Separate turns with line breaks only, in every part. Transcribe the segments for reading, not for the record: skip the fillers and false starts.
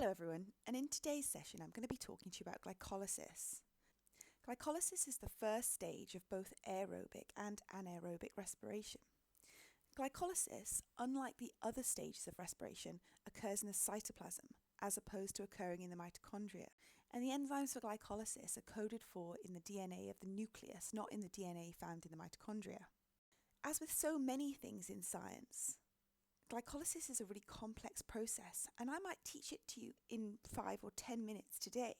Hello everyone, and in today's session I'm going to be talking to you about glycolysis. Glycolysis is the first stage of both aerobic and anaerobic respiration. Glycolysis, unlike the other stages of respiration, occurs in the cytoplasm as opposed to occurring in the mitochondria, and the enzymes for glycolysis are coded for in the DNA of the nucleus, not in the DNA found in the mitochondria. As with so many things in science, glycolysis is a really complex process, and I might teach it to you in 5 or 10 minutes today,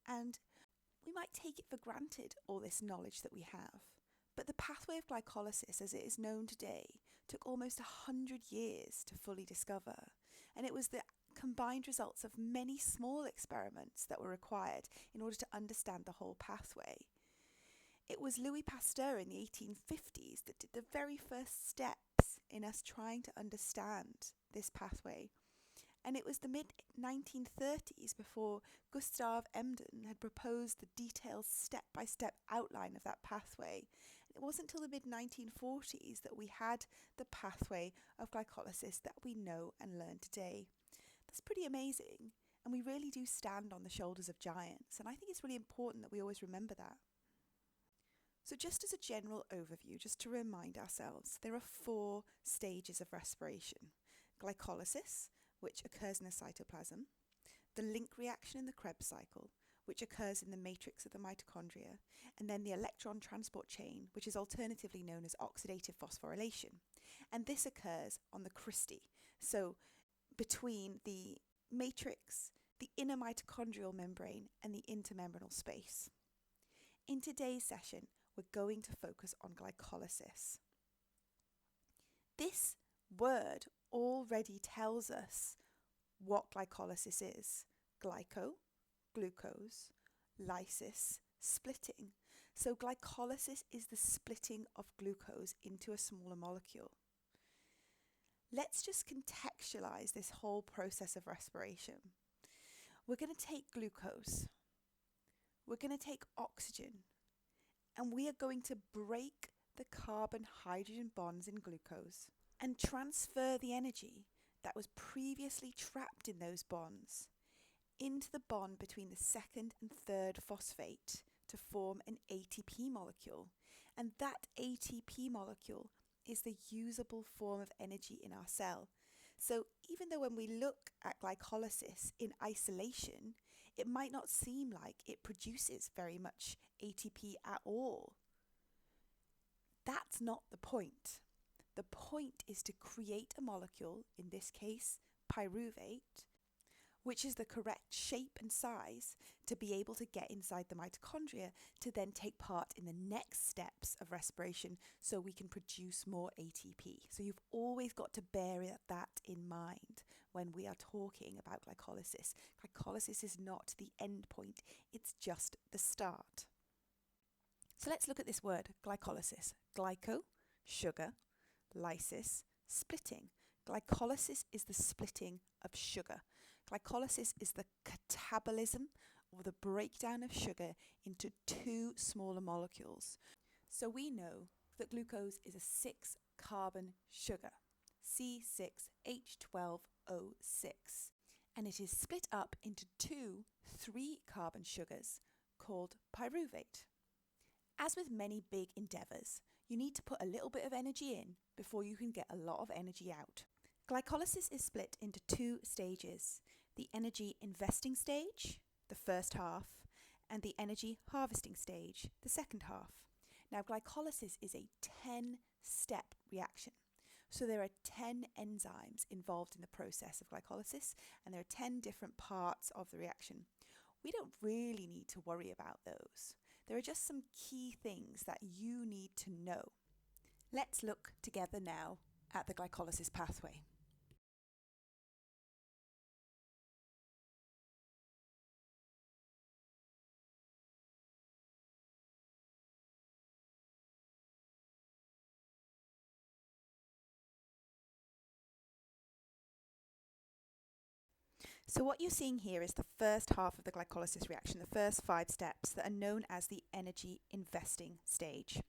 and we might take it for granted, all this knowledge that we have. But the pathway of glycolysis as it is known today took almost 100 years to fully discover, and it was the combined results of many small experiments that were required in order to understand the whole pathway. It was Louis Pasteur in the 1850s that did the very first steps in us trying to understand this pathway. And it was the mid-1930s before Gustav Emden had proposed the detailed step-by-step outline of that pathway. It wasn't until the mid-1940s that we had the pathway of glycolysis that we know and learn today. That's pretty amazing, and we really do stand on the shoulders of giants, and I think it's really important that we always remember that. So just as a general overview, just to remind ourselves, there are 4 stages of respiration. Glycolysis, which occurs in the cytoplasm, the link reaction in the Krebs cycle, which occurs in the matrix of the mitochondria, and then the electron transport chain, which is alternatively known as oxidative phosphorylation. And this occurs on the cristae, so between the matrix, the inner mitochondrial membrane, and the intermembranal space. In today's session, we're going to focus on glycolysis. This word already tells us what glycolysis is. Glyco, glucose, lysis, splitting. So glycolysis is the splitting of glucose into a smaller molecule. Let's just contextualize this whole process of respiration. We're going to take glucose. We're going to take oxygen. And we are going to break the carbon-hydrogen bonds in glucose and transfer the energy that was previously trapped in those bonds into the bond between the second and third phosphate to form an ATP molecule. And that ATP molecule is the usable form of energy in our cell. So even though when we look at glycolysis in isolation, it might not seem like it produces very much ATP at all. That's not the point. The point is to create a molecule, in this case pyruvate, which is the correct shape and size to be able to get inside the mitochondria to then take part in the next steps of respiration so we can produce more ATP. So you've always got to bear that in mind when we are talking about glycolysis. Glycolysis is not the end point, it's just the start. So let's look at this word, glycolysis. Glyco, sugar, lysis, splitting. Glycolysis is the splitting of sugar. Glycolysis is the catabolism, or the breakdown of sugar into 2 smaller molecules. So we know that glucose is a 6-carbon sugar, C6H12O6, and it is split up into 2 3-carbon sugars called pyruvate. As with many big endeavours, you need to put a little bit of energy in before you can get a lot of energy out. Glycolysis is split into 2 stages, the energy investing stage, the first half, and the energy harvesting stage, the second half. Now, glycolysis is a 10-step reaction. So there are 10 enzymes involved in the process of glycolysis, and there are 10 different parts of the reaction. We don't really need to worry about those. There are just some key things that you need to know. Let's look together now at the glycolysis pathway. So what you're seeing here is the first half of the glycolysis reaction, the first 5 steps that are known as the energy investing stage.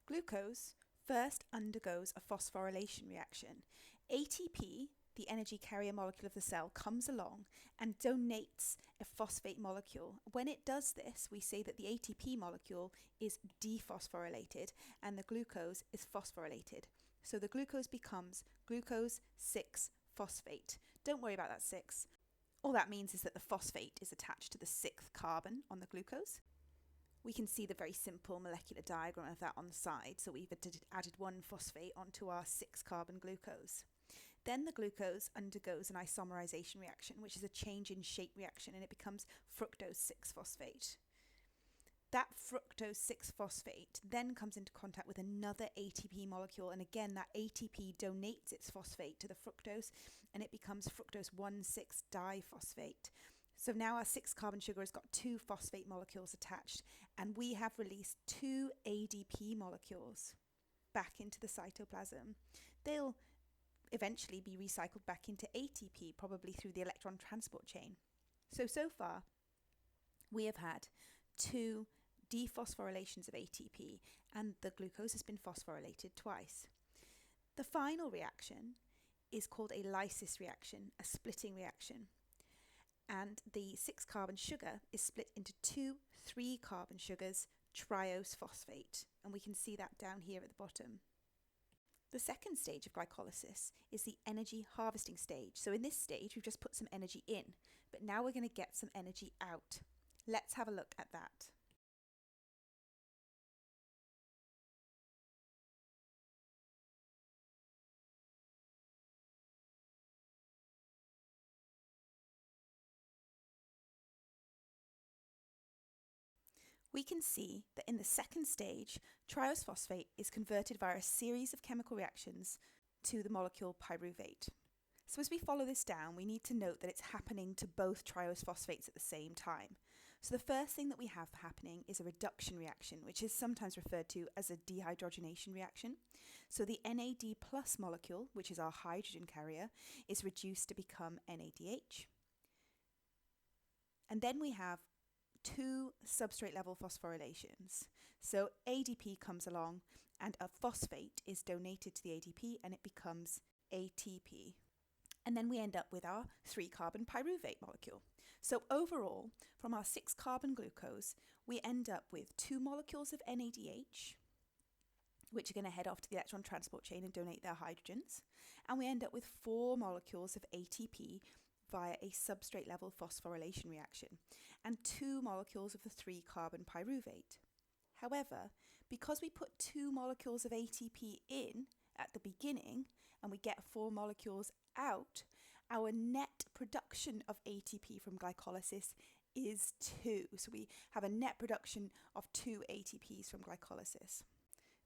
Glucose first undergoes a phosphorylation reaction. ATP the energy carrier molecule of the cell, comes along and donates a phosphate molecule. When it does this, we say that the ATP molecule is dephosphorylated and the glucose is phosphorylated. So the glucose becomes glucose 6-phosphate. Don't worry about that 6. All that means is that the phosphate is attached to the 6th carbon on the glucose. We can see the very simple molecular diagram of that on the side. So we've added 1 phosphate onto our 6-carbon glucose. Then the glucose undergoes an isomerization reaction, which is a change in shape reaction, and it becomes fructose 6-phosphate. That fructose 6-phosphate then comes into contact with another ATP molecule, and again that ATP donates its phosphate to the fructose, and it becomes fructose 1,6-diphosphate. So now our 6-carbon sugar has got 2 phosphate molecules attached, and we have released 2 ADP molecules back into the cytoplasm. They'll eventually be recycled back into ATP, probably through the electron transport chain. So far, we have had 2 dephosphorylations of ATP, and the glucose has been phosphorylated twice. The final reaction is called a lysis reaction, a splitting reaction. And the 6-carbon sugar is split into 2 3-carbon sugars, triose phosphate. And we can see that down here at the bottom. The second stage of glycolysis is the energy harvesting stage. So in this stage, we've just put some energy in, but now we're going to get some energy out. Let's have a look at that. We can see that in the second stage, triose phosphate is converted via a series of chemical reactions to the molecule pyruvate. So as we follow this down, we need to note that it's happening to both triose phosphates at the same time. So the first thing that we have happening is a reduction reaction, which is sometimes referred to as a dehydrogenation reaction. So the NAD plus molecule, which is our hydrogen carrier, is reduced to become NADH. And then we have 2 substrate level phosphorylations. So ADP comes along and a phosphate is donated to the ADP and it becomes ATP. And then we end up with our 3-carbon pyruvate molecule. So overall, from our 6-carbon glucose, we end up with 2 molecules of NADH, which are going to head off to the electron transport chain and donate their hydrogens. And we end up with 4 molecules of ATP via a substrate level phosphorylation reaction, and 2 molecules of the 3-carbon pyruvate. However, because we put 2 molecules of ATP in at the beginning and we get 4 molecules out, our net production of ATP from glycolysis is 2. So we have a net production of 2 ATPs from glycolysis.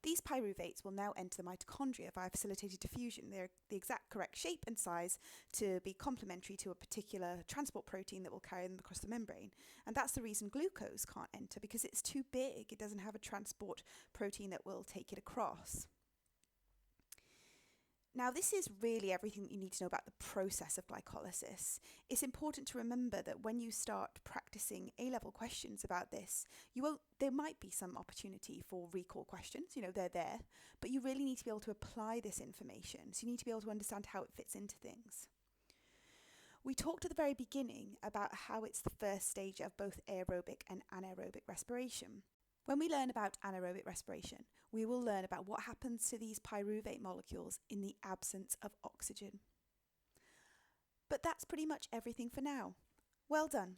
These pyruvates will now enter the mitochondria via facilitated diffusion. They're the exact correct shape and size to be complementary to a particular transport protein that will carry them across the membrane. And that's the reason glucose can't enter, because it's too big. It doesn't have a transport protein that will take it across. Now, this is really everything that you need to know about the process of glycolysis. It's important to remember that when you start practicing A-level questions about this, there might be some opportunity for recall questions, they're there, but you really need to be able to apply this information. So you need to be able to understand how it fits into things. We talked at the very beginning about how it's the first stage of both aerobic and anaerobic respiration. When we learn about anaerobic respiration, we will learn about what happens to these pyruvate molecules in the absence of oxygen. But that's pretty much everything for now. Well done.